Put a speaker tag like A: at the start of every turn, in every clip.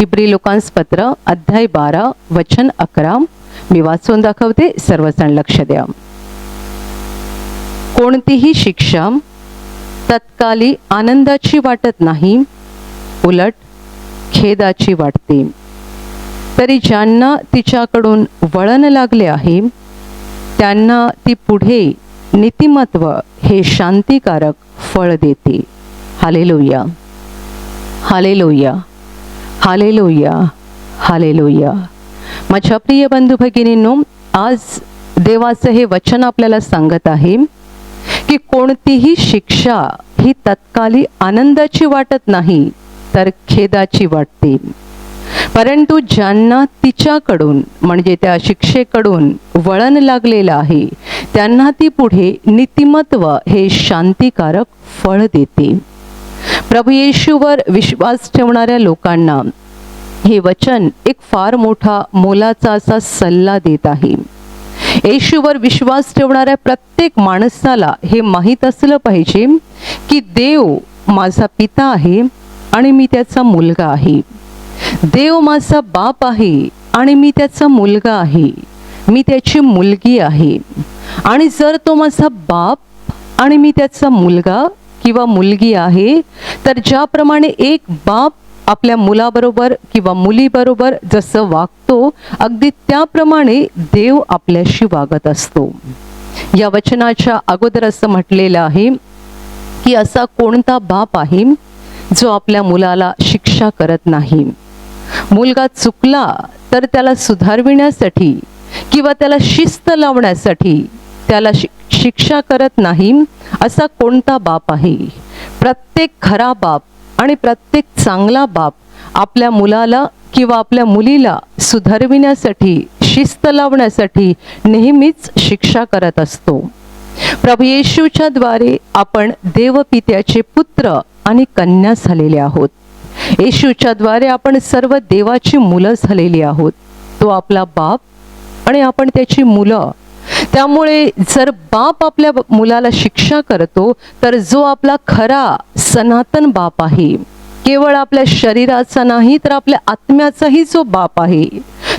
A: इब्री लोकांसपत्र अध्याय 12 वचन 11 मी वाचून दाखवते, सर्वजण लक्ष द्या. कोणतीही शिक्षा तत्काली आनंदाची वाटत नाही, उलट खेदाची वाटते. तरी ज्यांना तिच्याकडून वळण लागले आहे त्यांना ती पुढे नीतिमत्व हे शांतिकारक फळ देते. Hallelujah, hallelujah, hallelujah, hallelujah. माझ्या प्रिय बंधू भगिनींनो, आज देवाचं हे वचन आपल्याला सांगत आहे की कोणतीही शिक्षा ही तत्काली आनंदाची वाटत नाही, तर खेदाची वाटते. परंतु ज्यांना तिच्याकडून म्हणजे त्या शिक्षेकडून वळण लागलेलं आहे त्यांना ती पुढे नीतिमत्व हे शांतिकारक फळ देते. प्रभू येशूवर विश्वास ठेवणाऱ्या लोकांना हे वचन एक फार मोठा मोलाचा असा सल्ला देत आहे. येशूवर विश्वास ठेवणाऱ्या प्रत्येक माणसाला हे माहीत असलं पाहिजे की देव माझा पिता आहे आणि मी त्याचा मुलगा आहे. देव माझा बाप आहे आणि मी त्याचा मुलगा आहे, मी त्याची मुलगी आहे. आणि जर तो माझा बाप आणि मी त्याचा मुलगा किंवा मुलगी आहे, तर ज्याप्रमाणे एक बाप आपल्या मुलाबरोबर किंवा मुलीबरोबर जसं वागतो, अगदी त्याप्रमाणे देव आपल्याशी वागत असतो. या वचनाच्या अगोदर असं म्हटलेलं आहे की असा कोणता बाप आहे जो आपल्या मुलाला शिक्षा करत नाही. मुलगा चुकला तर त्याला सुधारविण्यासाठी किंवा त्याला शिस्त लावण्यासाठी त्याला शिक्षा करत नाही, असा कोणता बाप आहे? प्रत्येक खरा बाप आणि प्रत्येक चांगला बाप आपल्या मुलाला किंवा आपल्या मुलीला सुधारविण्यासाठी, शिस्त लावण्यासाठी नेहमीच शिक्षा करत असतो. प्रभू येशूच्या द्वारे आपण देवपित्याचे पुत्र आणि कन्या झालेले आहोत. येशूच्या द्वारे आपण सर्व देवाची मुलं झालेली आहोत. तो आपला बाप आणि आपण त्याची मुलं. त्यामुळे जर बाप आपल्या मुलाला शिक्षा करतो, तर जो आपला खरा सनातन बाप आहे, केवळ आपल्या शरीराचा नाही तर आपल्या आत्म्याचाही जो बाप आहे,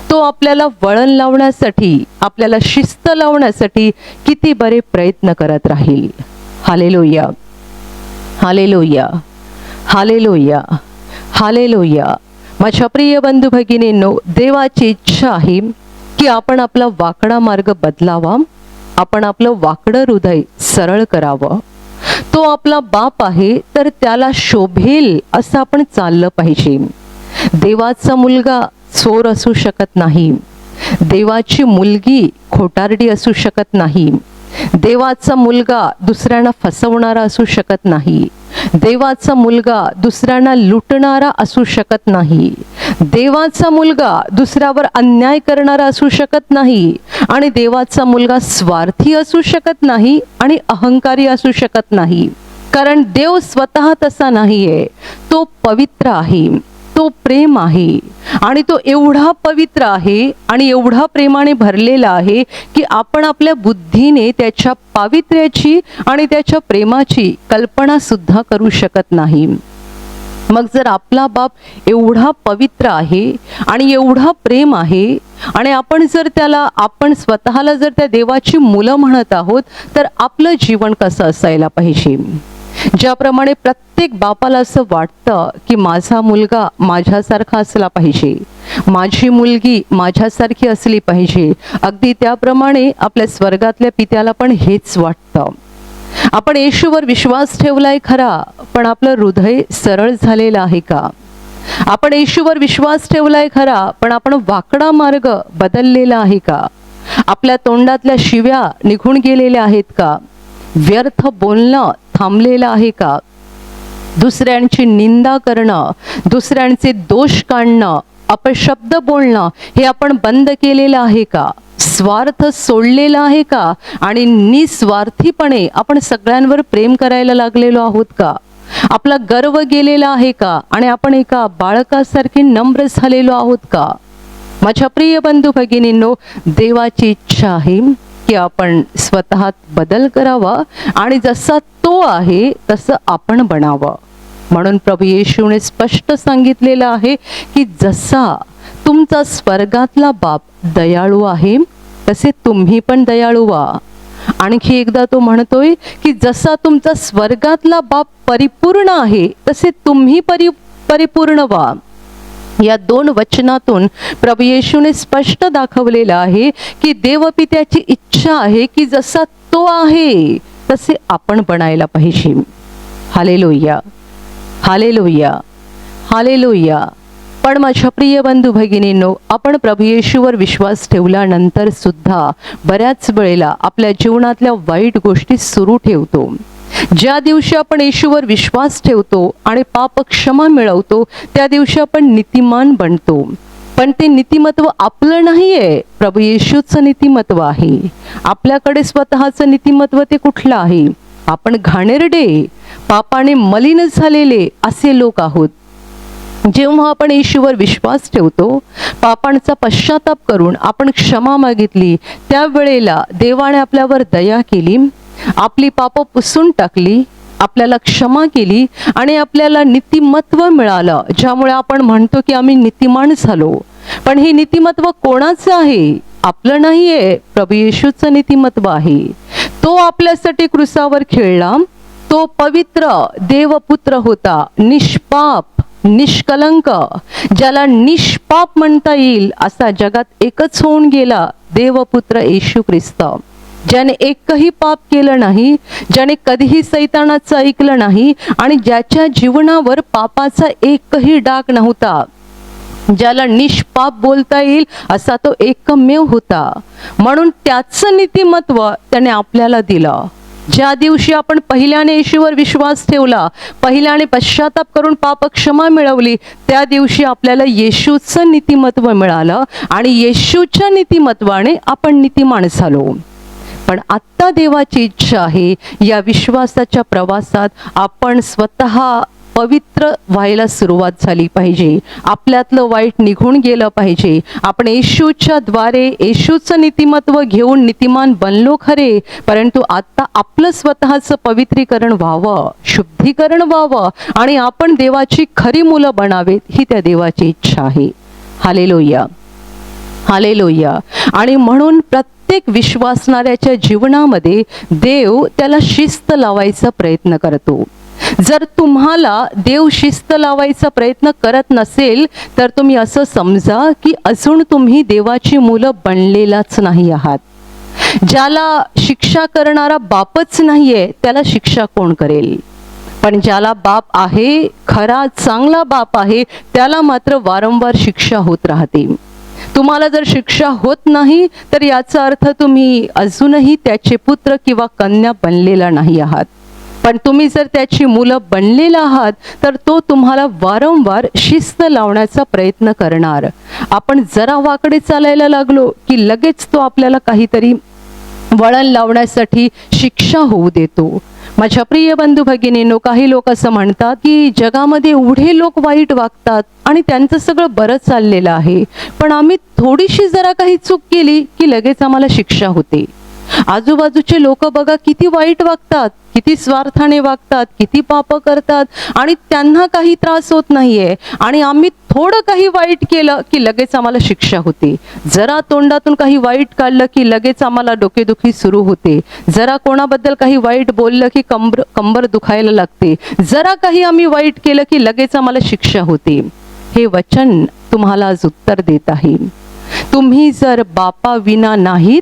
A: तो आपल्याला वळण लावण्यासाठी, आपल्याला शिस्त लावण्यासाठी किती बरे प्रयत्न करत राहील. Hallelujah, hallelujah, hallelujah, hallelujah. माझ्या प्रिय बंधू भगिनींनो, देवाची इच्छा आहे की आपण आपला वाकडा मार्ग बदलावा, आपण आपलं वाकडं हृदय सरळ करावं. तो आपला बाप आहे तर त्याला शोभेल असं आपण चाललं पाहिजे. देवाचा मुलगा चोर असू शकत नाही, देवाची मुलगी खोटारडी असू शकत नाही, देवाचा मुलगा दुसऱ्यांना फसवणारा असू शकत नाही, देवाचा मुलगा दुसऱ्यांना लुटणारा असू शकत नाही, देवाचा मुलगा दुसऱ्यावर अन्याय करणारा असू शकत नाही, आणि देवाचा मुलगा स्वार्थी असू शकत नाही आणि अहंकारी असू शकत नाही. कारण देव स्वतः तसा नाहीये. तो पवित्र आहे, तो प्रेम आहे, आणि तो एवढा पवित्र आहे आणि एवढा प्रेमाने भरलेला आहे की आपण आपल्या बुद्धीने त्याच्या पावित्र्याची आणि त्याच्या प्रेमाची कल्पना सुद्धा करू शकत नाही. मग जर आपला बाप एवढा पवित्र आहे आणि एवढा प्रेम आहे आणि आपण जर त्याला, आपण स्वतःला जर त्या देवाची मुलं म्हणत आहोत, तर आपलं जीवन कसं असायला पाहिजे? ज्याप्रमाणे प्रत्येक बापाला असं वाटतं की माझा मुलगा माझ्यासारखा असला पाहिजे, माझी मुलगी माझ्यासारखी असली पाहिजे, अगदी त्याप्रमाणे आपल्या स्वर्गातल्या पित्याला पण हेच वाटतं. आपण येशूवर विश्वास ठेवलाय खरा, पण आपलं हृदय सरळ झालेलं आहे का? आपण येशूवर विश्वास ठेवलाय खरा, पण आपण वाकडा मार्ग बदललेला आहे का? आपल्या तोंडातल्या शिव्या निघून गेलेल्या आहेत का? व्यर्थ बोलणं थांबलेलं आहे का? दुसऱ्यांची निंदा करणं, दुसऱ्यांचे दोष काढणं, अपशब्द बोलणं हे आपण बंद केलेलं आहे का? स्वार्थ सोडलेला आहे का? आणि निस्वार्थीपणे आपण सगळ्यांवर प्रेम करायला लागलेलो आहोत का? आपला गर्व गेलेला आहे का? आणि आपण एका बाळकासारखे नम्र झालेलो आहोत का? माझ्या प्रिय बंधू भगिनींनो, देवाची इच्छा आहे की आपण स्वतःत बदल करावा आणि जसा तो आहे तसं आपण बनावं. म्हणून प्रभू येशूने स्पष्ट सांगितलेलं आहे की जसा तुमचा स्वर्गातला बाप दयाळू आहे तसे तुम्ही पण दयाळू व्हा. आणखी एकदा तो म्हणतोय की जसा तुमचा स्वर्गातला बाप परिपूर्ण आहे तसे तुम्ही परिपूर्ण व्हा. या 2 वचनातून प्रभू येशूने स्पष्ट दाखवलेलं आहे की देवपित्याची इच्छा आहे की जसा तो आहे तसे आपण बनायला पाहिजे. Hallelujah, hallelujah, hallelujah. पण माझ्या प्रिय बंधू भगिनींनो, आपण प्रभू येशूवर विश्वास ठेवल्यानंतर सुद्धा बऱ्याच वेळेला आपल्या जीवनातल्या वाईट गोष्टी सुरू ठेवतो. ज्या दिवशी आपण येशूवर विश्वास ठेवतो आणि पाप क्षमा मिळवतो त्या दिवशी आपण नीतिमान बनतो. पण ते नीतिमत्व आपलं नाहीये, प्रभू येशूचं नीतिमत्व आहे. आपल्याकडे स्वतःचं नीतिमत्व ते कुठलं आहे? आपण घाणेरडे, पापाने मलिन झालेले असे लोक आहोत. जेव्हा आपण येशूवर विश्वास ठेवतो, पापांचा पश्चाताप करून आपण क्षमा मागितली, त्यावेळेला देवाने आपल्यावर दया केली, आपली पापं पुसून टाकली, आपल्याला क्षमा केली आणि आपल्याला नीतिमत्व मिळालं, ज्यामुळे आपण म्हणतो की आम्ही नीतिमान झालो. पण हे नीतिमत्व कोणाचं आहे? आपलं नाहीये, प्रभू येशूचं नीतिमत्व आहे. तो आपल्यासाठी क्रुसावर खेळला. तो पवित्र देवपुत्र होता, निष्पाप, निष्कलंक, ज्याला निष्पाप म्हणता येईल असा जगात एकच होऊन गेला देवपुत्र येशू ख्रिस्त, ज्याने एकही पाप केलं नाही, ज्याने कधीही सैतानाचं ऐकलं नाही आणि ज्याच्या जीवनावर पापाचा एकही डाग नव्हता, ज्याला निष्पाप बोलता येईल असा तो एकमेव होता. म्हणून त्याचं नीतिमत्व त्याने आपल्याला दिलं. ज्या दिवशी आपण पहिल्याने येशूवर विश्वास ठेवला, पहिल्याने पश्चाताप करून पाप क्षमा मिळवली, त्या दिवशी आपल्याला येशूचं नीतिमत्व मिळालं आणि येशूच्या नीतिमत्वाने आपण नीतिमान झालो. पण आत्ता देवाची इच्छा आहे या विश्वासाच्या प्रवासात आपण स्वतः पवित्र व्हायला सुरुवात झाली पाहिजे. आपल्यातलं वाईट निघून गेलं पाहिजे. आपण येशूच्या द्वारे येशूचं नीतिमत्व घेऊन नीतिमान बनलो खरे, परंतु आता आपलं स्वतःचं पवित्रीकरण व्हावं, शुद्धीकरण व्हावं आणि आपण देवाची खरी मुलं बनावेत, ही त्या देवाची इच्छा आहे. Hallelujah, hallelujah. आणि म्हणून प्रत्येक विश्वासणाऱ्याच्या जीवनामध्ये देव त्याला शिस्त लावायचा प्रयत्न करतो. जर तुम्हाला देव शिस्त लावायचा प्रयत्न करत नसेल तर तुम्ही असं समजा की अजून तुम्ही देवाची मुलं बनलेलाच नाही आहात. ज्याला शिक्षा करणारा बापच नाहीये त्याला शिक्षा कोण करेल? पण ज्याला बाप आहे, खरा चांगला बाप आहे, त्याला मात्र वारंवार शिक्षा होत राहते. तुम्हाला जर शिक्षा होत नाही तर याचा अर्थ तुम्ही अजूनही त्याचे पुत्र किंवा कन्या बनलेला नाही आहात. पण तुम्ही जर त्याची मुलं बनलेला आहात तर तो तुम्हाला वारंवार शिस्त लावण्याचा प्रयत्न करणार. आपण जरा वाकडे चालायला लागलो की लगेच तो आपल्याला काहीतरी वळण लावण्यासाठी शिक्षा होऊ देतो. माझ्या प्रिय बंधू भगिनींनो, काही लोक असं म्हणतात की जगामध्ये एवढे लोक वाईट वागतात आणि त्यांचं सगळं बरं चाललेलं आहे, पण आम्ही थोडीशी जरा काही चूक केली की लगेच आम्हाला शिक्षा होते. आजूबाजूचे लोक बघा किती वाईट वागतात, किती स्वार्थाने वागतात, किती पाप करतात आणि त्यांना काही त्रास होत नाहीये, आणि आम्ही थोडं काही वाईट केलं की लगेच आम्हाला शिक्षा होते. जरा तोंडातून काही वाईट काढलं की लगेच आम्हाला डोकेदुखी सुरू होते. जरा कोणाबद्दल काही वाईट बोललं की कंबर दुखायला लागते. जरा काही आम्ही वाईट केलं की लगेच आम्हाला शिक्षा होते. हे वचन तुम्हाला आज उत्तर देत आहे. तुम्ही जर बापा विना नाहीत,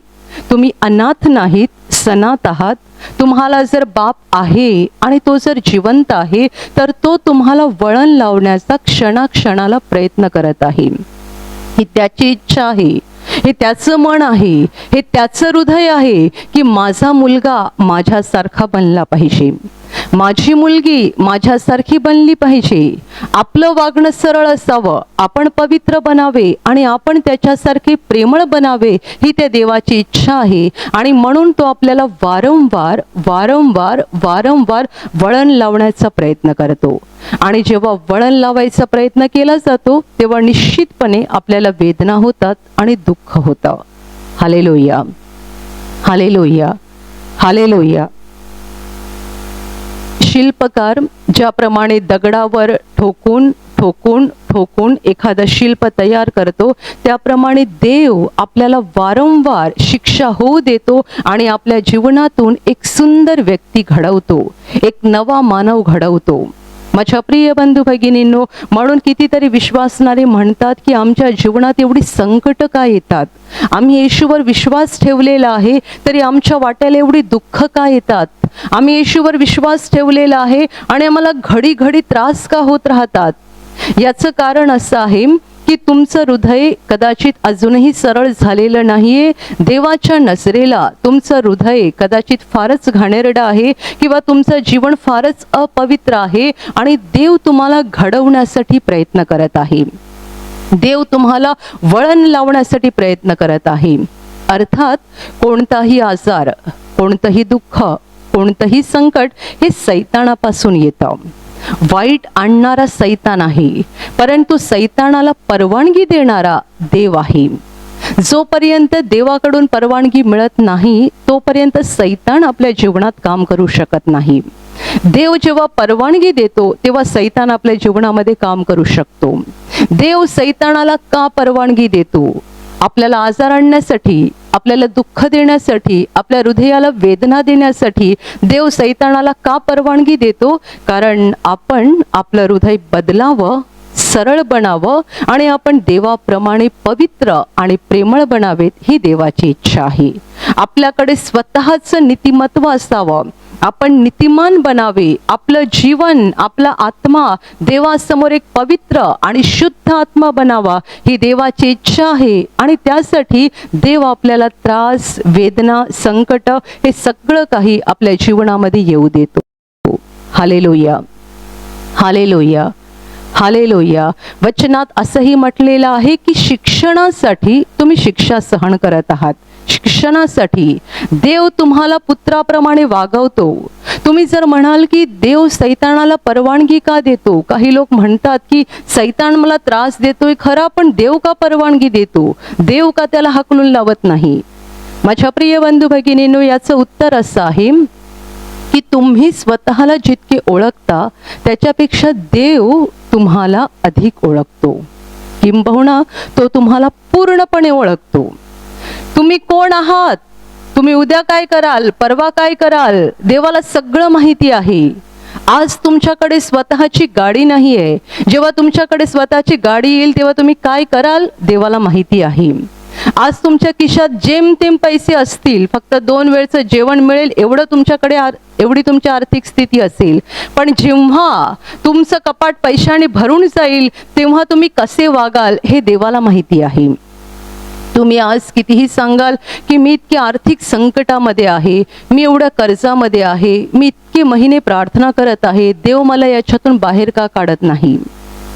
A: तुम्ही अनाथ नाहीत, सनात आहात. तुम्हाला जर बाप आहे आणि तो जर जिवंत आहे तर तो तुम्हाला वळण लावण्याचा क्षणाक्षणाला प्रयत्न करत आहे. ही त्याची इच्छा आहे, हे त्याचं मन आहे, हे त्याचं हृदय आहे की माझा मुलगा माझ्यासारखा बनला पाहिजे, माझी मुलगी माझ्यासारखी बनली पाहिजे. आपलं वागणं सरळ असावं, आपण पवित्र बनावे आणि आपण त्याच्यासारखे प्रेमळ बनावे, ही त्या देवाची इच्छा आहे. आणि म्हणून तो आपल्याला वारंवार वारंवार वारंवार वळण लावण्याचा प्रयत्न करतो. आणि जेव्हा वळण लावायचा प्रयत्न केला जातो तेव्हा निश्चितपणे आपल्याला वेदना होतात आणि दुःख होतं. Hallelujah, hallelujah, hallelujah. शिल्पकार ज्याप्रमाणे दगडावर ठोकून ठोकून ठोकून एखादं शिल्प तयार करतो, त्याप्रमाणे देव आपल्याला वारंवार शिक्षा होऊ देतो आणि आपल्या जीवनातून एक सुंदर व्यक्ती घडवतो, एक नवा मानव घडवतो. माझ्या प्रिय बंधू भगिनींनो, म्हणून कितीतरी विश्वासणारे म्हणतात की आमच्या जीवनात एवढी संकट का येतात, आम्ही येशूवर विश्वास ठेवलेला आहे तरी आमच्या वाट्याला एवढी दुःख का येतात, आम्ही येशूवर विश्वास ठेवलेला आहे आणि आम्हाला घडी घडी त्रास का होत राहतात. याचं कारण असं आहे की तुमचं हृदय कदाचित अजूनही सरळ झालेलं नाहीये. देवाच्या नजरेला तुमचं हृदय कदाचित फारच घाणेरडं आहे किंवा तुमचं जीवन फारच अपवित्र आहे आणि देव तुम्हाला घडवण्यासाठी प्रयत्न करत आहे. देव तुम्हाला वळण लावण्यासाठी प्रयत्न करत आहे. अर्थात कोणताही आजार, कोणतंही दुःख, कोणतंही संकट हे सैतानापासून येतं. वाईट आणणारा सैतान आहे, परंतु सैतानाला परवानगी देणारा देव आहे. जोपर्यंत देवाकडून परवानगी मिळत नाही तोपर्यंत सैतान आपल्या जीवनात काम करू शकत नाही. देव जेव्हा परवानगी देतो तेव्हा सैतान आपल्या जीवनामध्ये काम करू शकतो. देव सैतानाला का परवानगी देतो? आपल्याला आजार आणण्यासाठी, आपल्याला दुःख देण्यासाठी, आपल्या हृदयाला वेदना देण्यासाठी देव सैतानाला का परवानगी देतो? कारण आपण आपलं हृदय बदलावं, सरळ बनावं आणि आपण देवाप्रमाणे पवित्र आणि प्रेमळ बनावेत ही देवाची इच्छा आहे. आपल्याकडे स्वतःचं नीतिमत्व असावं, आपण नीतिमान बनावे, आपलं जीवन, आपला आत्मा देवासमोर एक पवित्र आणि शुद्ध आत्मा बनावा ही देवाची इच्छा आहे. आणि त्यासाठी देव आपल्याला त्रास, वेदना, संकट हे सगळं काही आपल्या जीवनामध्ये येऊ देतो. Hallelujah, hallelujah, hallelujah. वचनात असंही म्हटलेलं आहे की शिक्षणासाठी तुम्ही शिक्षा सहन करत आहात. शिक्षणासाठी देव तुम्हाला पुत्राप्रमाणे वागवतो. तुम्ही जर म्हणाल की देव सैतानाला परवानगी का देतो? काही लोक म्हणतात की सैतान मला त्रास देतोय खरा, पण देव का परवानगी देतो? देव का त्याला हाकलून लावत नाही? माझ्या प्रिय बंधू भगिनींनो, याचं उत्तर असं आहे की तुम्ही स्वतःला जितके ओळखता त्याच्यापेक्षा देव तुम्हाला अधिक ओळखतो. किंबहुना तो तुम्हाला पूर्णपणे ओळखतो. तुम्ही कोण आहात, तुम्ही उद्या काय कराल, परवा काय कराल, देवाला सगळं माहिती आहे. आज तुमच्याकडे स्वतःची गाडी नाही आहे, जेव्हा तुमच्याकडे स्वतःची गाडी येईल तेव्हा तुम्ही काय कराल देवाला माहिती आहे. आज तुमच्या खिशात जेमतेम पैसे असतील, फक्त 2 वेळचं जेवण मिळेल एवढं तुमच्याकडे एवढी तुमची आर्थिक स्थिती असेल, पण जेव्हा तुमचं कपाट पैशाने भरून जाईल तेव्हा तुम्ही कसे वागाल हे देवाला माहिती आहे. तुम्ही आज कितीही सांगाल की मी इतकी आर्थिक संकटामध्ये आहे, मी एवढ्या कर्जामध्ये आहे, मी इतके महिने प्रार्थना करत आहे, देव मला याच्यातून बाहेर का काढत नाही?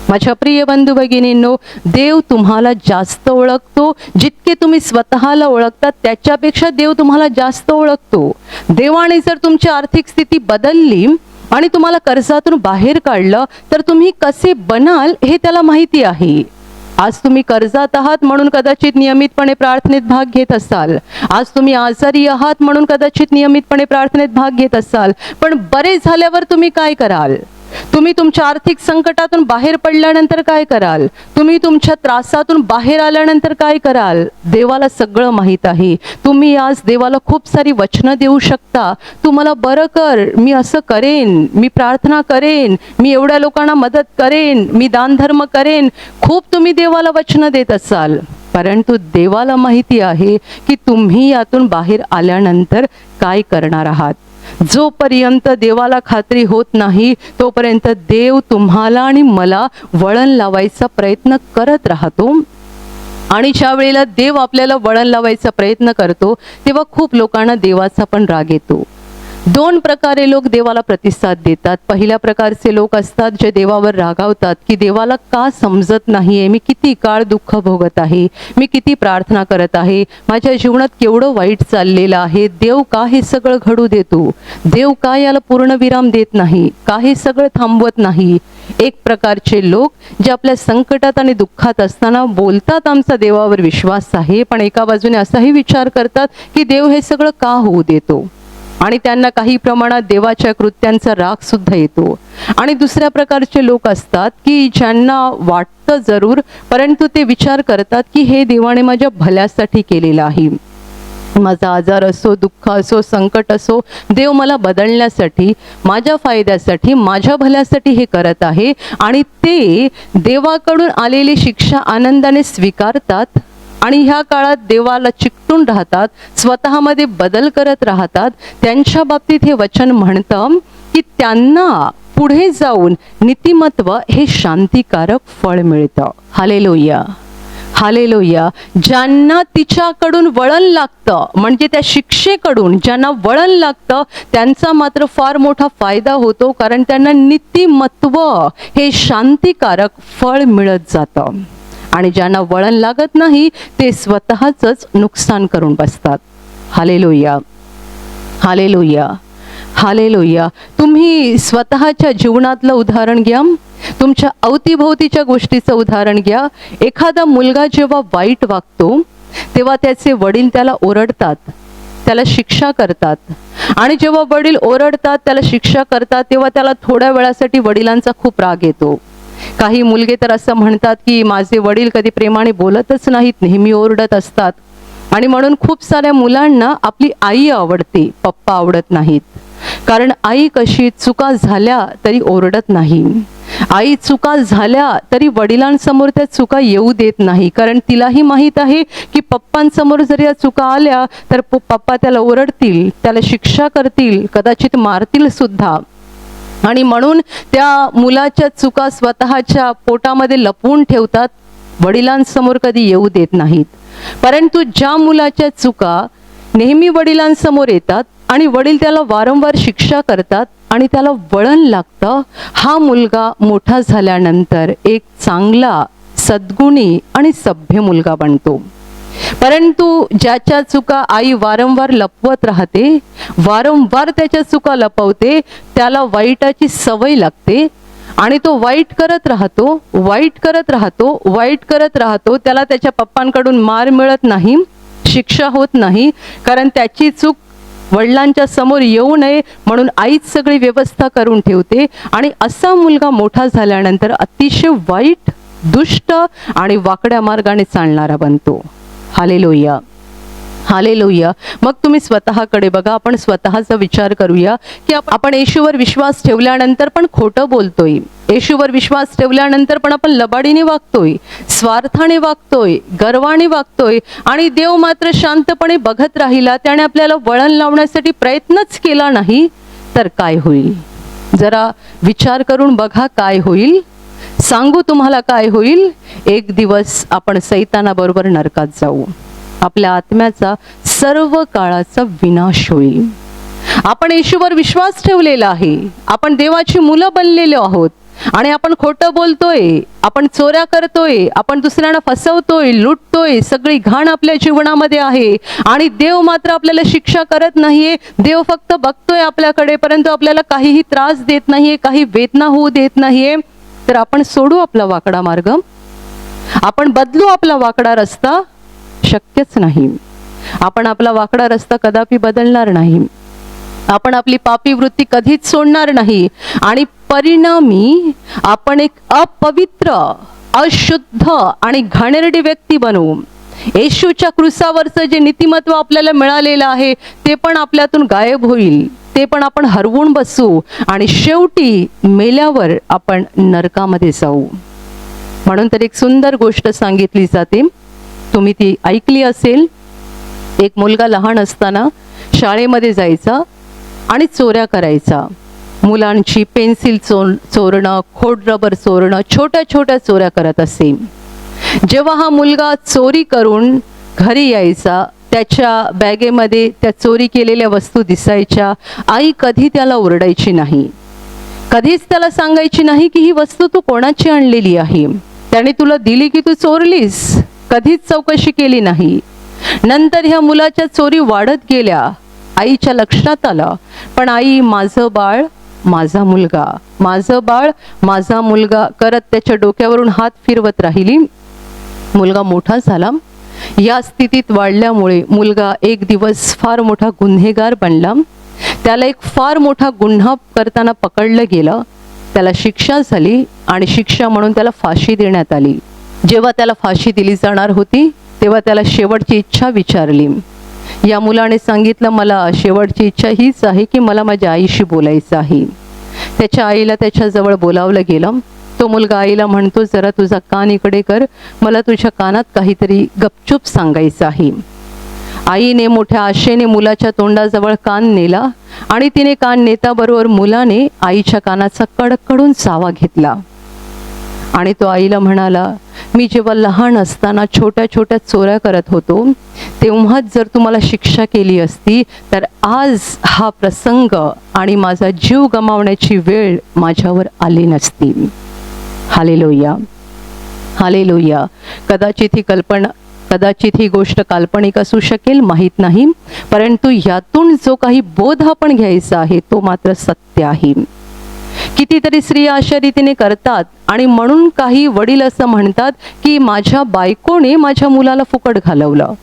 A: माझ्या प्रिय बंधू भगिनींनो, देव तुम्हाला जास्त ओळखतो. जितके तुम्ही स्वतःला ओळखता त्याच्यापेक्षा देव तुम्हाला जास्त ओळखतो. देवाने जर तुमची आर्थिक स्थिती बदलली आणि तुम्हाला कर्जातून बाहेर काढलं तर तुम्ही कसे बनाल हे त्याला माहिती आहे. आज तुम्ही कर्जात आहात म्हणून कदाचित नियमितपणे प्रार्थनेत भाग घेत असाल. आज तुम्ही आजारी आहात म्हणून कदाचित नियमितपणे प्रार्थनेत भाग घेत असाल. पण बरे झाल्यावर तुम्ही काय कराल? तुम्ही तुमच्या आर्थिक संकटातून बाहेर पडल्यानंतर काय कराल? तुम्ही तुमच्या त्रासातून बाहेर आल्यानंतर काय कराल? देवाला सगळं माहीत आहे. तुम्ही आज देवाला खूप सारी वचनं देऊ शकता. तू मला बरं कर, मी असं करेन, मी प्रार्थना करेन, मी एवढ्या लोकांना मदत करेन, मी दानधर्म करेन. खूप तुम्ही देवाला वचनं देत असाल, परंतु देवाला माहिती आहे की तुम्ही यातून बाहेर आल्यानंतर काय करणार आहात. जोपर्यंत देवाला खात्री होत नाही तोपर्यंत देव तुम्हाला आणि मला वळण लावायचा प्रयत्न करत राहतो. आणि ज्या वेळेला देव आपल्याला वळण लावायचा प्रयत्न करतो तेव्हा खूप लोकांना देवाचा पण राग येतो. 2 प्रकारे लोक देवाला प्रतिसाद देतात. पहिल्या प्रकारचे लोक असतात जे देवावर रागावतात की देवाला का समजत नाहीये, मी किती काळ दुःख भोगत आहे, मी किती प्रार्थना करत आहे, माझ्या जीवनात केवढं वाईट चाललेलं आहे, देव का हे सगळं घडू देतो, देव का याला पूर्णविराम देत नाही, का हे सगळं थांबवत नाही. एक प्रकारचे लोक जे आपल्या संकटात आणि दुःखात असताना बोलतात आमचा देवावर विश्वास आहे, पण एका बाजूने असाही विचार करतात की देव हे सगळं का होऊ देतो. आणि त्यांना काही प्रमाणात देवाच्या कृत्यांचा राग सुद्धा येतो. आणि दुसऱ्या प्रकारचे लोक असतात की ज्यांना वाटतं जरूर, परंतु ते विचार करतात की हे देवाने माझ्या भल्यासाठी केलेलं आहे. माझा आजार असो, दुःख असो, संकट असो, देव मला बदलण्यासाठी, माझ्या फायद्यासाठी, माझ्या भल्यासाठी हे करत आहे. आणि ते देवाकडून आलेली शिक्षा आनंदाने स्वीकारतात आणि ह्या काळात देवाला चिकटून राहतात, स्वतःमध्ये बदल करत राहतात. त्यांच्या बाबतीत हे वचन म्हणतं की त्यांना पुढे जाऊन नीतिमत्व हे शांतिकारक फळ मिळतं. Hallelujah, hallelujah. ज्यांना तिच्याकडून वळण लागतं, म्हणजे त्या शिक्षेकडून ज्यांना वळण लागतं, त्यांचा मात्र फार मोठा फायदा होतो, कारण त्यांना नीतिमत्व हे शांतिकारक फळ मिळत जातं. आणि ज्यांना वळण लागत नाही ते स्वतःच नुकसान करून बसतात. Hallelujah, hallelujah, hallelujah. तुम्ही स्वतःच्या जीवनातलं उदाहरण घ्या, तुमच्या अवतीभोवतीच्या गोष्टीचं उदाहरण घ्या. एखादा मुलगा जेव्हा वाईट वागतो तेव्हा त्याचे वडील त्याला ओरडतात, त्याला शिक्षा करतात. आणि जेव्हा वडील ओरडतात, त्याला शिक्षा करतात, तेव्हा त्याला थोड्या वेळासाठी वडिलांचा खूप राग येतो. काही मुलगे तर असं म्हणतात की माझे वडील कधी प्रेमाने बोलतच नाहीत, नेहमी ओरडत असतात. आणि म्हणून खूप साऱ्या मुलांना आपली आई आवडते, पप्पा आवडत नाहीत. कारण आई कशी चुका झाल्या तरी ओरडत नाही, आई चुका झाल्या तरी वडिलांसमोर त्या चुका येऊ देत नाही. कारण तिलाही माहीत आहे की पप्पांसमोर जर या चुका आल्या तर पप्पा त्याला ओरडतील, त्याला शिक्षा करतील, कदाचित मारतील सुद्धा. आणि म्हणून त्या मुलाच्या चुका स्वतःच्या पोटामध्ये लपवून ठेवतात, वडिलांसमोर कधी येऊ देत नाहीत. परंतु ज्या मुलाच्या चुका नेहमी वडिलांसमोर येतात आणि वडील त्याला वारंवार शिक्षा करतात आणि त्याला वळण लागतं, हा मुलगा मोठा झाल्यानंतर एक चांगला, सद्गुणी आणि सभ्य मुलगा बनतो. परंतु ज्याच्या चुका आई वारंवार लपवत राहते, वारंवार त्याच्या चुका लपवते, त्याला वाईटाची सवय लागते आणि तो वाईट करत राहतो, वाईट करत राहतो, वाईट करत राहतो. त्याला त्याच्या पप्पांकडून मार मिळत नाही, शिक्षा होत नाही, कारण त्याची चूक वडिलांच्या समोर येऊ नये म्हणून आईच सगळी व्यवस्था करून ठेवते. आणि असा मुलगा मोठा झाल्यानंतर अतिशय वाईट, दुष्ट आणि वाकड्या मार्गाने चालणारा बनतो. Hallelujah, hallelujah. मग तुम्ही स्वतःकडे बघा, आपण स्वतःचा विचार करूया की आपण येशूवर विश्वास ठेवल्यानंतर पण खोटं बोलतोय, येशूवर विश्वास ठेवल्यानंतर पण आपण लबाडीने वागतोय, स्वार्थाने वागतोय, गर्वाने वागतोय. आणि देव मात्र शांतपणे बघत राहिला, त्याने आपल्याला वळण लावण्यासाठी प्रयत्नच केला नाही, तर काय होईल? जरा विचार करून बघा काय होईल. सांगू तुम्हाला काय होईल? एक दिवस आपण सैतानाबरोबर नरकात जाऊ, आपल्या आत्म्याचा सर्व काळाचा विनाश होईल. आपण येशूवर विश्वास ठेवलेला आहे, आपण देवाची मुलं बनलेलो आहोत आणि आपण खोटं बोलतोय, आपण चोऱ्या करतोय, आपण दुसऱ्यांना फसवतोय, लुटतोय, सगळी घाण आपल्या जीवनामध्ये आहे. आणि देव मात्र आपल्याला शिक्षा करत नाहीये, देव फक्त बघतोय आपल्याकडे, परंतु आपल्याला काहीही त्रास देत नाहीये, काही वेदना होऊ देत नाहीये. तर आपण सोडू आपला वाकडा मार्ग, आपण बदलू आपला वाकडा रस्ता? शक्यच नाही. आपण आपला वाकडा रस्ता कदापि बदलणार नाही, आपण आपली पापी वृत्ती कधीच सोडणार नाही. आणि परिणामी आपण एक अपवित्र, अशुद्ध आणि घाणेरडी व्यक्ती बनवू. येशूच्या क्रूसावरचं जे नीतिमत्व आपल्याला मिळालेलं आहे ते पण आपल्यातून गायब होईल, ते पण आपण हरवून बसू आणि शेवटी मेल्यावर आपण नरकामध्ये जाऊ. म्हणून तर एक सुंदर गोष्ट सांगितली जाते, तुम्ही ती ऐकली असेल. एक मुलगा लहान असताना शाळेमध्ये जायचा आणि चोऱ्या करायचा. मुलांची पेन्सिल चोरणं, खोड रबर चोरणं, छोट्या छोट्या चोऱ्या करत असे. जेव्हा हा मुलगा चोरी करून घरी यायचा, त्याच्या बॅगेमध्ये त्या चोरी केलेल्या वस्तू दिसायच्या. आई कधी त्याला ओरडायची नाही, कधीच त्याला सांगायची नाही की ही वस्तू तू कोणाची आणलेली आहे, त्याने तुला दिली की तू चोरलीस, कधीच चौकशी केली नाही. नंतर ह्या मुलाच्या चोरी वाढत गेल्या, आईच्या लक्षात आलं, पण आई माझं बाळ माझा मुलगा, माझं बाळ माझा मुलगा करत त्याच्या डोक्यावरून हात फिरवत राहिली. मुलगा मोठा झाला. या स्थितीत वाढल्यामुळे मुलगा एक दिवस फार मोठा गुन्हेगार बनला. त्याला एक फार मोठा गुन्हा करताना पकडलं गेलं, त्याला शिक्षा झाली आणि शिक्षा म्हणून त्याला फाशी देण्यात आली. जेव्हा त्याला फाशी दिली जाणार होती तेव्हा त्याला शेवटची इच्छा विचारली. या मुलाने सांगितलं, मला शेवटची इच्छा हीच आहे की मला माझ्या आईशी बोलायचं आहे. त्याच्या आईला त्याच्याजवळ बोलावलं गेलं. तो मुलगा आईला म्हणतो, जरा तुझा कान इकडे कर, मला तुझ्या कानात काहीतरी गपचूप सांगायचं आहे. आईने मोठ्या आशेने मुलाच्या तोंडाजवळ कान नेला आणि तिने कान नेताबरोबर मुलाने आईच्या कानाचा कडकडून चावा घेतला आणि तो आईला म्हणाला, मी जेव्हा लहान असताना छोट्या छोट्या चोऱ्या करत होतो तेव्हाच जर तुम्हाला शिक्षा केली असती तर आज हा प्रसंग आणि माझा जीव गमावण्याची वेळ माझ्यावर आली नसती. Hallelujah, hallelujah. कदाचित ही गोष्ट काल्पनिक असू शकेल, माहीत नाही, परंतु यातून जो काही बोध आपण घ्यायचा आहे तो मात्र सत्य आहे. कितीतरी स्त्रिया अशा रीतीने करतात आणि म्हणून काही वडील असं म्हणतात की माझ्या बायकोने माझ्या मुलाला फुकट घालवलं.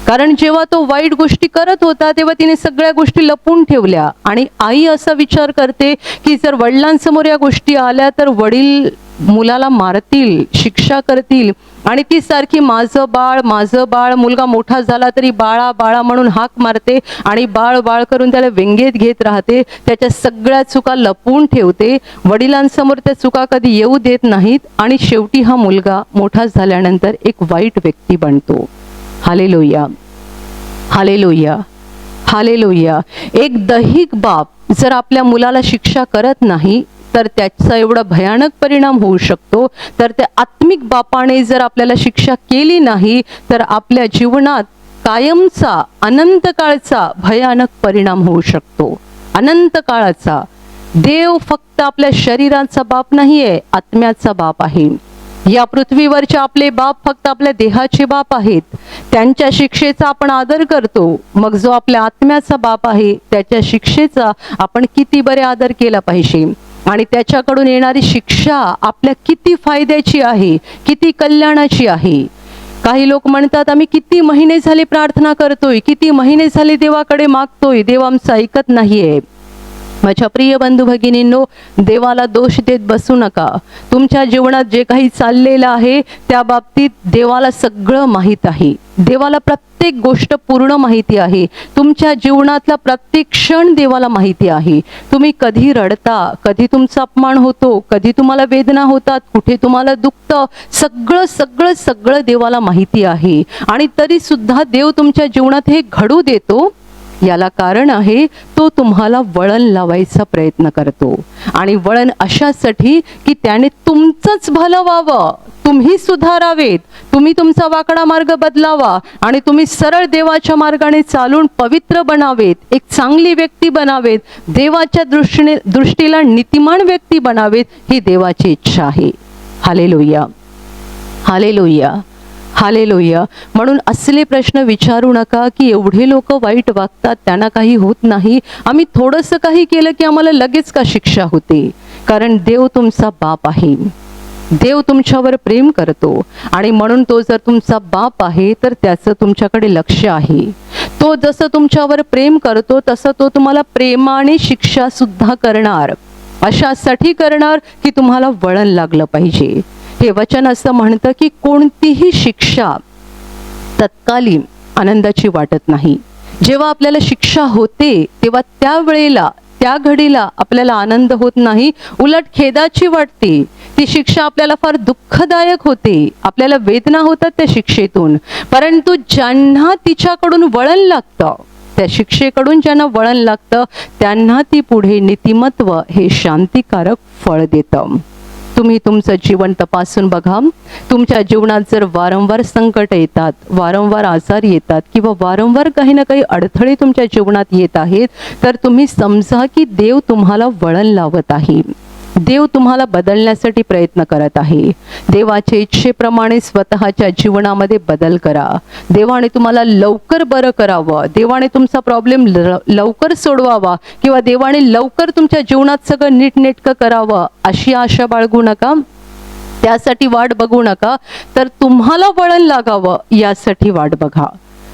A: कारण जेव्हा तो वाईट गोष्टी करत होता तेव्हा तिने सगळ्या गोष्टी लपून ठेवल्या आणि आई असा विचार करते की जर वडिलांसमोर या गोष्टी आल्या तर वडील मुलाला मारतील, शिक्षा करतील आणि ती सारखी माझं बाळ, मुलगा मोठा झाला तरी बाळा बाळा म्हणून हाक मारते आणि बाळ बाळ करून त्याला व्यंगेत घेत राहते. त्याच्या सगळ्या चुका लपवून ठेवते, वडिलांसमोर त्या चुका कधी येऊ देत नाहीत आणि शेवटी हा मुलगा मोठा झाल्यानंतर एक वाईट व्यक्ती बनतो. Hallelujah, hallelujah, hallelujah. एक दैहिक बाप जर आपल्या मुलाला शिक्षा करत नाही तर त्याचा एवढा भयानक परिणाम होऊ शकतो, तर त्या आत्मिक बापाने जर आपल्याला शिक्षा केली नाही तर आपल्या जीवनात कायमचा अनंत काळचा भयानक परिणाम होऊ शकतो. अनंत काळाचा. देव फक्त आपल्या शरीराचा बाप नाहीये, आत्म्याचा बाप आहे. या पृथ्वीवरचे आपले बाप फक्त आपल्या देहाचे बाप आहेत. त्यांच्या शिक्षेचा आपण आदर करतो, मग जो आपल्या आत्म्याचा बाप आहे त्याच्या शिक्षेचा आपण किती बरे आदर केला पाहिजे आणि त्याच्याकडून येणारी शिक्षा आपल्या किती फायद्याची आहे, किती कल्याणाची आहे. काही लोक म्हणतात, आम्ही किती महिने झाले प्रार्थना करतोय, किती महिने झाले देवाकडे मागतोय, देव आमचं ऐकत नाहीये. माझ्या प्रिय बंधू भगिनींनो, देवाला दोष देत बसू नका. तुमच्या जीवनात जे काही चाललेलं आहे त्या बाबतीत देवाला सगळं माहीत आहे. देवाला प्रत्येक गोष्ट पूर्ण माहिती आहे. तुमच्या जीवनातला प्रत्येक क्षण देवाला माहिती आहे. तुम्ही कधी रडता, कधी तुमचा अपमान होतो, कधी तुम्हाला वेदना होतात, कुठे तुम्हाला दुखतं, सगळं सगळं सगळं देवाला माहिती आहे. आणि तरी सुद्धा देव तुमच्या जीवनात हे घडू देतो. याला कारण आहे, तो तुम्हाला वळण लावायचा प्रयत्न करतो आणि वळण अशासाठी की त्याने तुमचंच भलं व्हावं, तुम्ही सुधारावेत, तुम्ही तुमचा वाकडा मार्ग बदलावा आणि तुम्ही सरळ देवाच्या मार्गाने चालून पवित्र बनावेत, एक चांगली व्यक्ती बनावेत, देवाच्या दृष्टीला नीतिमान व्यक्ती बनावेत, ही देवाची इच्छा आहे. Hallelujah, hallelujah, hallelujah. म्हणून असले प्रश्न विचारू नका की एवढे लोक वाईट वागतात, त्यांना काही होत नाही, आम्ही थोडंसं काही केलं की आम्हाला लगेच का शिक्षा होते. कारण देव तुमचा बाप आहे. देव तुमच्यावर प्रेम करतो आणि म्हणून तो जर तुमचा बाप आहे तर त्याचं तुमच्याकडे लक्ष आहे. तो जसं तुमच्यावर प्रेम करतो तसं तो तुम्हाला प्रेमाने शिक्षा सुद्धा करणार. अशासाठी करणार की तुम्हाला वळण लागलं पाहिजे. हे वचन असं म्हणतं की कोणतीही शिक्षा तत्कालीन आनंदाची वाटत नाही. जेव्हा आपल्याला शिक्षा होते तेव्हा त्यावेळेला त्या घडीला आपल्याला आनंद होत नाही, उलट खेदाची वाटते. ती शिक्षा आपल्याला फार दुःखदायक होते, आपल्याला वेदना होतात त्या शिक्षेतून. परंतु ज्यांना तिच्याकडून वळण लागतं, त्या शिक्षेकडून ज्यांना वळण लागतं त्यांना ती पुढे नीतिमत्व हे शांतिकारक फळ देतं. तुम्ही तुमचं जीवन तपासून बघा. तुमच्या जीवनात जर वारंवार संकट येतात, वारंवार आजार येतात किंवा वारंवार काही ना काही अडथळे तुमच्या जीवनात येत आहेत तर तुम्ही समजा की देव तुम्हाला वळण लावत आहे. देव तुम्हाला बदलण्यासाठी प्रयत्न करत आहे. देवाच्या इच्छेप्रमाणे स्वतःच्या जीवनामध्ये बदल करा. देवाने तुम्हाला लवकर बरं करावं, देवाने तुमचा प्रॉब्लेम लवकर सोडवावा किंवा देवाने लवकर तुमच्या जीवनात सगळं नीटनेटकं करावं अशी आशा बाळगू नका. त्यासाठी वाट बघू नका, तर तुम्हाला वळण लागावं यासाठी वाट बघा.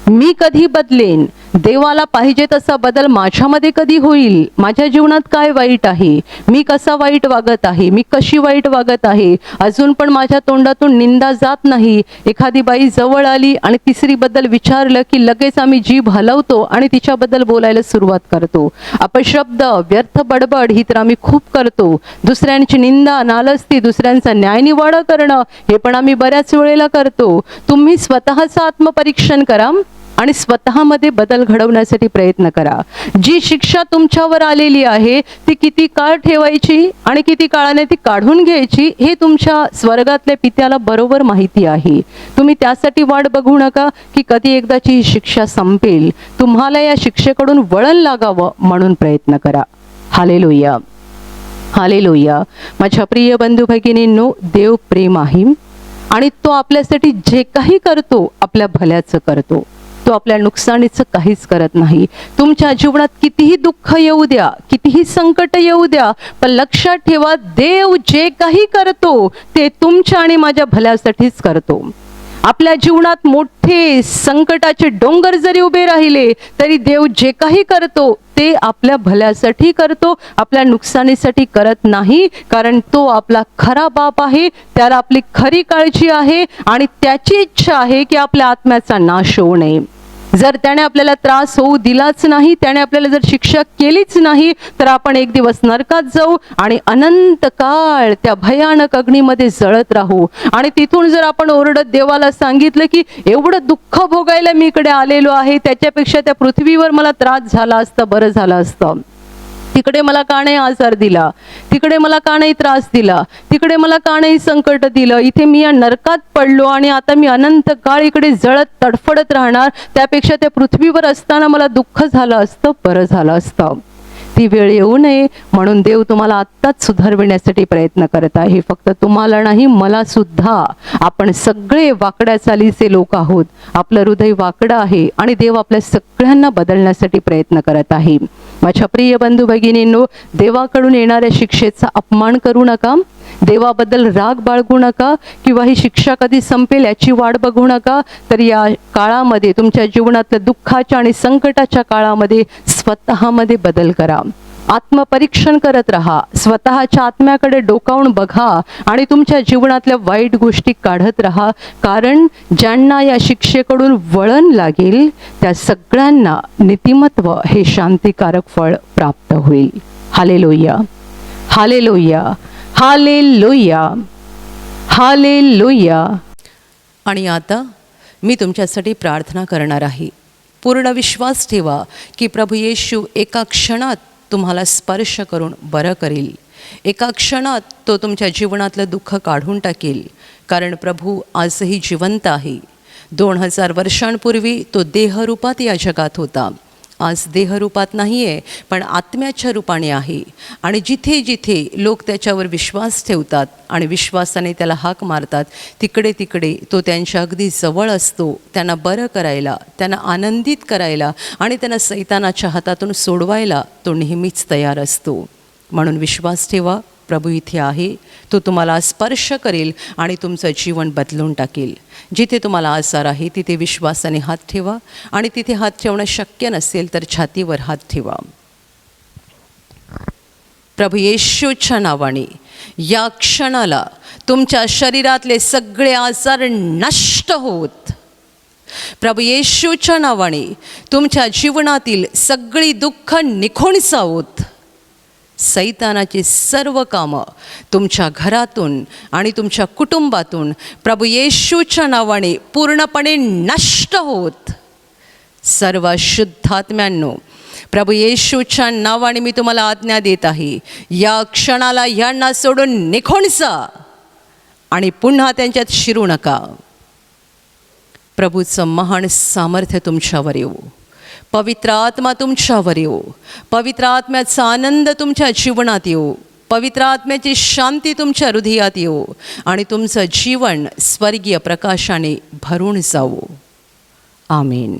A: मी कधी बदलेन? देवाला पाहिजे तसा बदल माझ्यामध्ये कधी होईल? माझ्या जीवनात काय वाईट आहे? मी कसा वाईट वागत आहे? मी कशी वाईट वागत आहे? अजून पण माझ्या तोंडातून निंदा जात नाही. एखादी बाई जवळ आली आणि तिसरीबद्दल विचारलं की लगेच आम्ही जीभ हलवतो आणि तिच्याबद्दल बोलायला सुरुवात करतो. अपशब्द, व्यर्थ बडबड ही तर आम्ही खूप करतो. दुसऱ्यांची निंदा, नालस्ती, दुसऱ्यांचा न्यायनिवाडा करणं हे पण आम्ही बऱ्याच वेळेला करतो. तुम्ही स्वतःचं आत्मपरीक्षण करा आणि स्वतःमध्ये बदल घडवण्यासाठी प्रयत्न करा. जी शिक्षा तुमच्यावर आलेली आहे ती किती काळ ठेवायची आणि किती काळाने ती काढून घ्यायची हे तुमच्या स्वर्गातल्या पित्याला बरोबर माहिती आहे. तुम्ही त्यासाठी वाट बघू नका की कधी एकदाची ही शिक्षा संपेल. तुम्हाला या शिक्षेकडून वळण लागावं म्हणून प्रयत्न करा. Hallelujah, hallelujah. माझ्या प्रिय बंधू भगिनींनो, देव प्रेम आहे आणि तो आपल्यासाठी जे काही करतो आपल्या भल्याचं करतो. तो आपल्या नुकसानीचं काहीच करत नाही. तुमच्या जीवनात कितीही दुःख येऊ द्या, कितीही संकट येऊ द्या, पण लक्षात ठेवा, देव जे काही करतो ते तुमच्या आणि माझ्या भल्यासाठीच करतो. आपल्या जीवनात मोठे संकटाचे डोंगर जरी उभे राहिले तरी देव जे काही करतो ते आपल्या भल्यासाठी करतो, आपल्या नुकसानीसाठी करत नाही. कारण तो आपला खरा बाप आहे, त्याला आपली खरी काळजी आहे आणि त्याची इच्छा आहे की आपल्या आत्म्याचा नाश होऊ नये. जर त्याने आपल्याला त्रास होऊ दिलाच नाही, त्याने आपल्याला जर शिक्षा केलीच नाही, तर आपण एक दिवस नरकात जाऊ आणि अनंत काळ त्या भयानक अग्नीमध्ये जळत राहू. आणि तिथून जर आपण ओरडत देवाला सांगितलं की एवढं दुःख भोगायला मी इकडे आलेलो आहे, त्याच्यापेक्षा त्या पृथ्वीवर मला त्रास झाला असता, बरं झालं असतं. तिकडे मला का नाही आजार दिला, तिकडे मला का नाही त्रास दिला, तिकडे मला का नाही संकट दिलं, इथे मी या नरकात पडलो आणि आता मी अनंत काळ इकडे जळत तडफडत राहणार, त्यापेक्षा त्या पृथ्वीवर असताना मला दुःख झालं असतं, बरं झालं असतं. ती वेळ येऊ नये म्हणून देव तुम्हाला आत्ताच सुधारविण्यासाठी प्रयत्न करत आहे. फक्त तुम्हाला नाही, मला सुद्धा. आपण सगळे वाकड्या चालीचे लोक आहोत. आपलं हृदय वाकडं आहे आणि देव आपल्या सगळ्यांना बदलण्यासाठी प्रयत्न करत आहे. माझ्या प्रिय बंधू भगिनींनो, देवाकडून येणाऱ्या शिक्षेचा अपमान करू नका, देवाबद्दल राग बाळगू नका किंवा ही शिक्षा कधी संपेल याची वाट बघू नका. तर या काळामध्ये, तुमच्या जीवनातल्या दुःखाच्या आणि संकटाच्या काळामध्ये स्वतःमध्ये बदल करा. आत्मपरीक्षण करत राहा, स्वतःच्या आत्म्याकडे डोकावून बघा आणि तुमच्या जीवनातल्या वाईट गोष्टी काढत राहा. कारण ज्यांना या शिक्षेकडून वळण लागेल त्या सगळ्यांना नीतिमत्व हे शांतिकारक फळ प्राप्त होईल. Hallelujah, hallelujah, hallelujah, hallelujah. आणि आता मी तुमच्यासाठी प्रार्थना करणार आहे. पूर्ण विश्वास ठेवा की प्रभू येशू एका क्षणात तुम्हाला स्पर्श करून बरं करेल. एका क्षणात तो तुमच्या जीवनातलं दुःख काढून टाकेल. कारण प्रभू आजही जिवंत आहे. 2000 वर्षांपूर्वी तो देहरूपात या जगात होता. आज देहरूपात नाही आहे, पण आत्म्याच्या रूपाने आहे. आणि जिथे जिथे लोक त्याच्यावर विश्वास ठेवतात आणि विश्वासाने त्याला हाक मारतात, तिकडे तिकडे तो त्यांच्या अगदी जवळ असतो. त्यांना बरं करायला, त्यांना आनंदित करायला आणि त्यांना सैतानाच्या हातातून सोडवायला तो नेहमीच तयार असतो. म्हणून विश्वास ठेवा, प्रभू इथे आहे. तो तुम्हाला स्पर्श करेल आणि तुमचं जीवन बदलून टाकेल. जिथे तुम्हाला आजार आहे तिथे विश्वासाने हात ठेवा आणि तिथे हात ठेवणं शक्य नसेल तर छातीवर हात ठेवा. प्रभू येशूच्या नावाने या क्षणाला तुमच्या शरीरातले सगळे आजार नष्ट होत. प्रभू येशूच्या नावाने तुमच्या जीवनातील सगळी दुःख निघून जावोत. सैतानाची सर्व कामं तुमच्या घरातून आणि तुमच्या कुटुंबातून प्रभू येशूच्या नावाने पूर्णपणे नष्ट होत. सर्व शुद्धात्म्यांनो, प्रभू येशूच्या नावाने मी तुम्हाला आज्ञा देत आहे, या क्षणाला यांना सोडून निघून जा आणि पुन्हा त्यांच्यात शिरू नका. प्रभूचं महान सामर्थ्य तुमच्यावर येऊ. पवित्र आत्मा तुमच्यावर येऊ. पवित्र आत्म्याचा आनंद तुमच्या जीवनात येऊ. पवित्र आत्म्याची शांती तुमच्या हृदयात येऊ आणि तुमचं जीवन स्वर्गीय प्रकाशाने भरून जावो. आमेन.